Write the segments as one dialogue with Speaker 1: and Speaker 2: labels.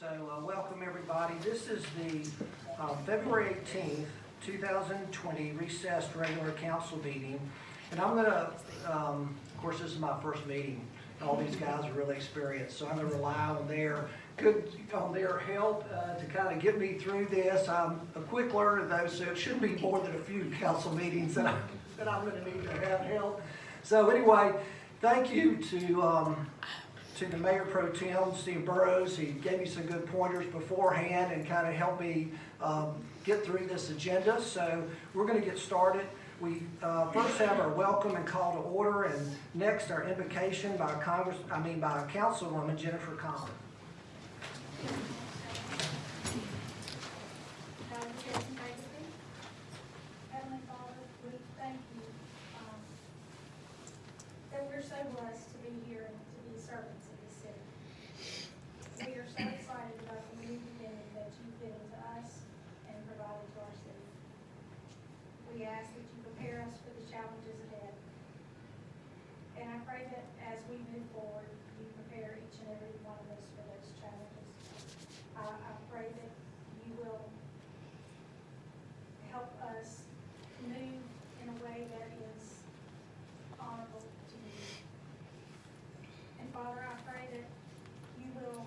Speaker 1: Welcome everybody. This is the February 18th, 2020 recessed regular council meeting. And I'm gonna, of course this is my first meeting. All these guys are really experienced, so I'm gonna rely on their help to kind of get me through this. I'm a quick learner though, so it shouldn't be more than a few council meetings that I'm gonna need to have help. So anyway, thank you to the Mayor Pro Tem, Steve Burrows. He gave me some good pointers beforehand and kind of helped me get through this agenda. So we're going to get started. We first have our welcome and call to order, and next our invocation by Councilwoman Jennifer Conlon.
Speaker 2: Heavenly Father, we thank you that we're so blessed to be here and to be servants of this city. We are so excited about the new beginning that you've given to us and provided to our city. We ask that you prepare us for the challenges ahead. And I pray that as we move forward, you prepare each and every one of us for those challenges. I pray that you will help us move in a way that is honorable to you. And Father, I pray that you will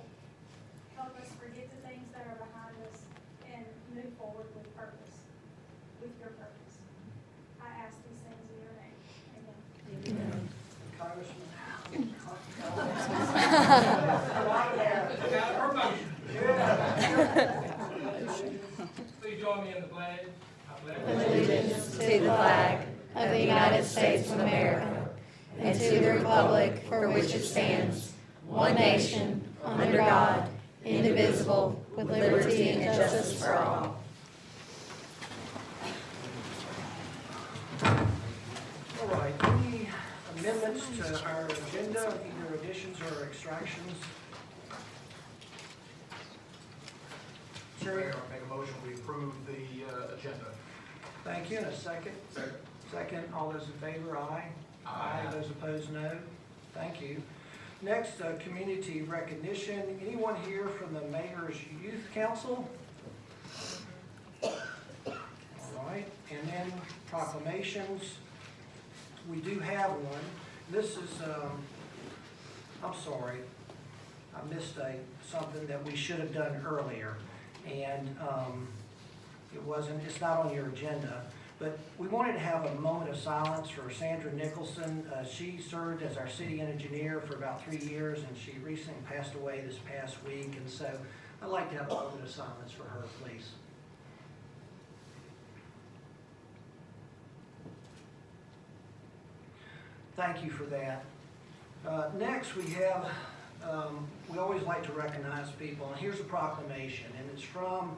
Speaker 2: help us forget the things that are behind us and move forward with purpose, with your purpose. I ask these things in your name. Amen.
Speaker 1: Congressman.
Speaker 3: Please join me in the pledge. I pledge
Speaker 4: Allegiance to the flag of the United States of America and to the republic for which it stands, one nation, under God, indivisible, with liberty and justice for all.
Speaker 1: All right, any amendments to our agenda, either additions or extractions? Sherry?
Speaker 5: Mayor, I make a motion, we approve the agenda.
Speaker 1: Thank you. And a second?
Speaker 5: Second.
Speaker 1: Second. All those in favor, aye.
Speaker 5: Aye.
Speaker 1: Those opposed, no. Thank you. Next, community recognition. Anyone here from the Mayor's Youth Council? All right. And then proclamations. We do have one. This is, I'm sorry, I missed something that we should have done earlier. And it's not on your agenda, but we wanted to have a moment of silence for Sandra Nicholson. She served as our city engineer for about 3 years, and she recently passed away this past week. And so I'd like to have a moment of silence for her, please. Thank you for that. Next, we have, we always like to recognize people, and here's a proclamation, and it's from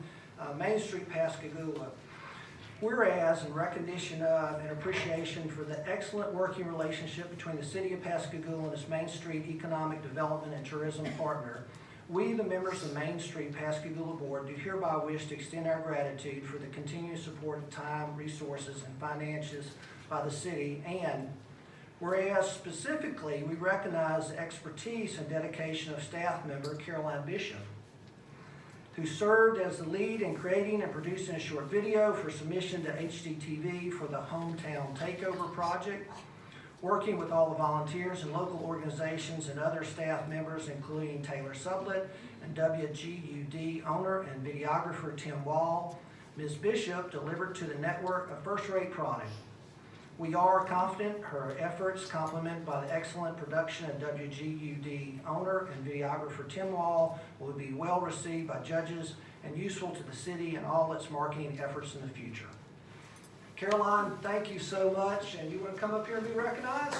Speaker 1: Main Street, Pascagoula. Whereas, in recognition of and appreciation for the excellent working relationship between the City of Pascagoula and its Main Street Economic Development and Tourism Partner, we, the members of the Main Street Pascagoula Board, do hereby wish to extend our gratitude for the continued support of time, resources, and finances by the city. And whereas specifically, we recognize the expertise and dedication of staff member Caroline Bishop, who served as the lead in creating and producing a short video for submission to HDTV for the Hometown Takeover project, working with all the volunteers and local organizations and other staff members, including Taylor Sublett and WGUD owner and videographer Tim Wall. Ms. Bishop delivered to the network a first-rate product. We are confident her efforts, complemented by the excellent production of WGUD owner and videographer Tim Wall, will be well received by judges and useful to the city and all its marketing efforts in the future. Caroline, thank you so much, and you want to come up here and be recognized?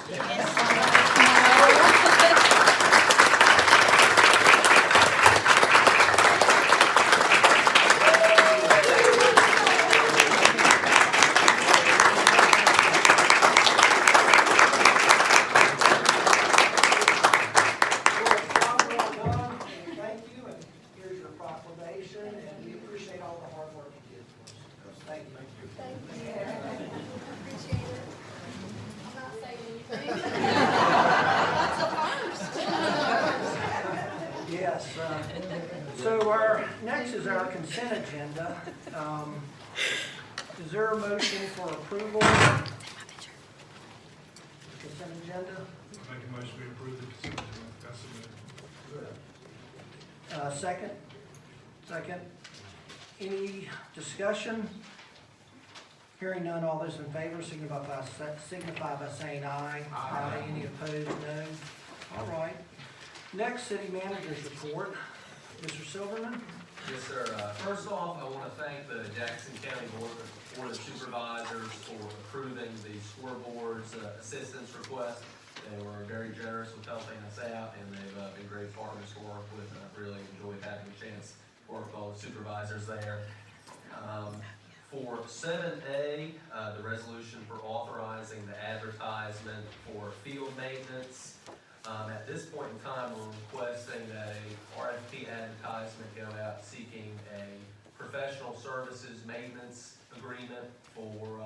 Speaker 1: Yes. Yes. So our, next is our consent agenda. Is there a motion for approval? Consent agenda?
Speaker 5: Make a motion we approve the consent agenda. That's submitted.
Speaker 1: Second? Second. Any discussion? Hearing none, all those in favor signify by saying aye.
Speaker 5: Aye.
Speaker 1: Any opposed, no. All right. Next, city manager's report. Mr. Silverman?
Speaker 6: Yes, sir. First off, I want to thank the Jackson County Board of Supervisors for approving the scoreboard's assistance request. They were very generous with helping us out, and they've been great partners to work with, and I've really enjoyed having a chance to work with all the supervisors there. For 7A, the resolution for authorizing the advertisement for field maintenance. At this point in time, we're requesting that a RFP advertisement go out seeking a professional services maintenance agreement for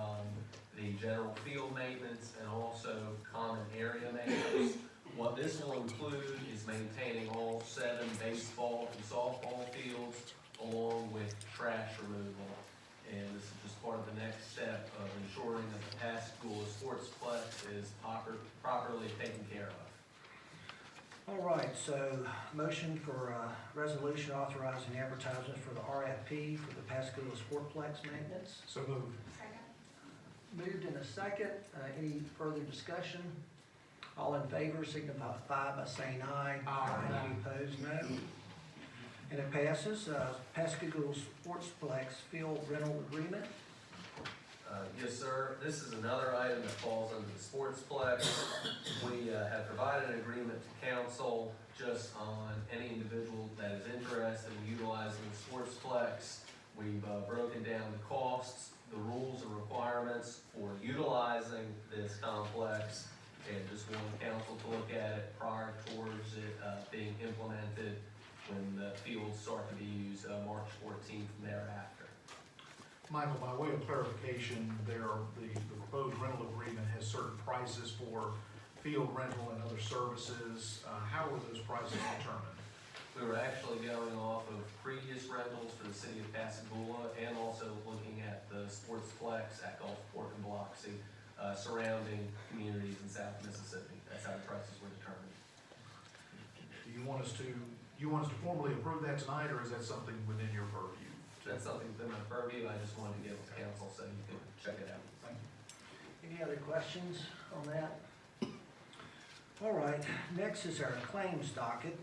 Speaker 6: the general field maintenance and also common area maintenance. What this will include is maintaining all 7 baseball and softball fields along with trash removal. And this is just part of the next step of ensuring that the Pascagoula Sportsplex is properly taken care of.
Speaker 1: All right, so motion for resolution authorizing advertisement for the RFP for the Pascagoula Sportplex maintenance.
Speaker 5: So moved.
Speaker 2: Second.
Speaker 1: Moved in a second. Any further discussion? All in favor signify by saying aye.
Speaker 5: Aye.
Speaker 1: Any opposed, no. And it passes. Pascagoula Sportsplex field rental agreement.
Speaker 6: Yes, sir. This is another item that falls under the Sportsplex. We have provided an agreement to council just on any individual that is interested in utilizing the Sportsplex. We've broken down the costs, the rules and requirements for utilizing this complex, and just want council to look at it prior towards it being implemented when the fields start to be used March 14th and thereafter.
Speaker 5: Michael, by way of clarification, the proposed rental agreement has certain prices for field rental and other services. How were those prices determined?
Speaker 6: We were actually going off of previous rentals for the city of Pascagoula and also looking at the Sportsplex at Gulfport and Biloxi, surrounding communities in South Mississippi. That's how the prices were determined.
Speaker 5: Do you want us to formally approve that tonight, or is that something within your purview?
Speaker 6: That's something within my purview. I just wanted to give it to council so you can check it out.
Speaker 5: Thank you.
Speaker 1: Any other questions on that? All right, next is our claims docket.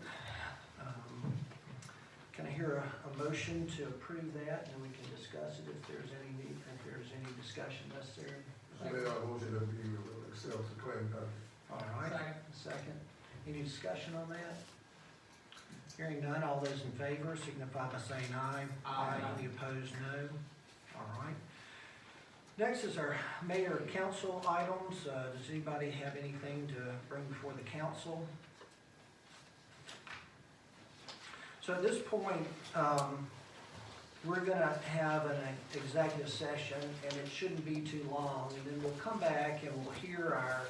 Speaker 1: Can I hear a motion to approve that, and we can discuss it if there's any need, if there's any discussion necessary?
Speaker 7: Mayor, I motion that we will accept the claim docket.
Speaker 1: All right, second. Any discussion on that? Hearing none, all those in favor signify by saying aye.
Speaker 5: Aye.
Speaker 1: Any opposed, no. All right. Next is our mayor and council items. Does anybody have anything to bring before the council? So at this point, we're gonna have an executive session, and it shouldn't be too long, and then we'll come back and we'll hear our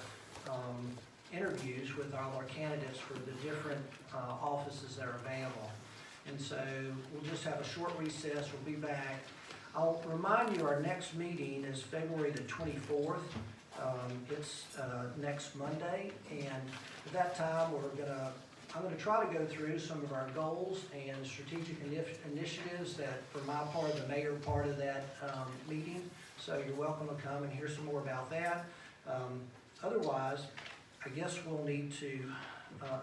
Speaker 1: interviews with all our candidates for the different offices that are available. And so we'll just have a short recess, we'll be back. I'll remind you, our next meeting is February the 24th. It's next Monday, and at that time, I'm gonna try to go through some of our goals and strategic initiatives that, for my part, the mayor part of that meeting. So you're welcome to come and hear some more about that. Otherwise, I guess we'll need to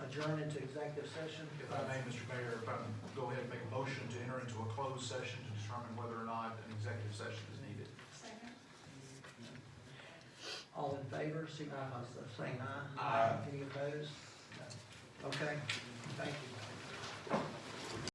Speaker 1: adjourn into executive session.
Speaker 5: If I may, Mr. Mayor, if I can go ahead and make a motion to enter into a closed session to determine whether or not an executive session is needed.
Speaker 2: Second.
Speaker 1: All in favor, signify by saying aye.
Speaker 5: Aye.
Speaker 1: Any opposed? No. Okay, thank you.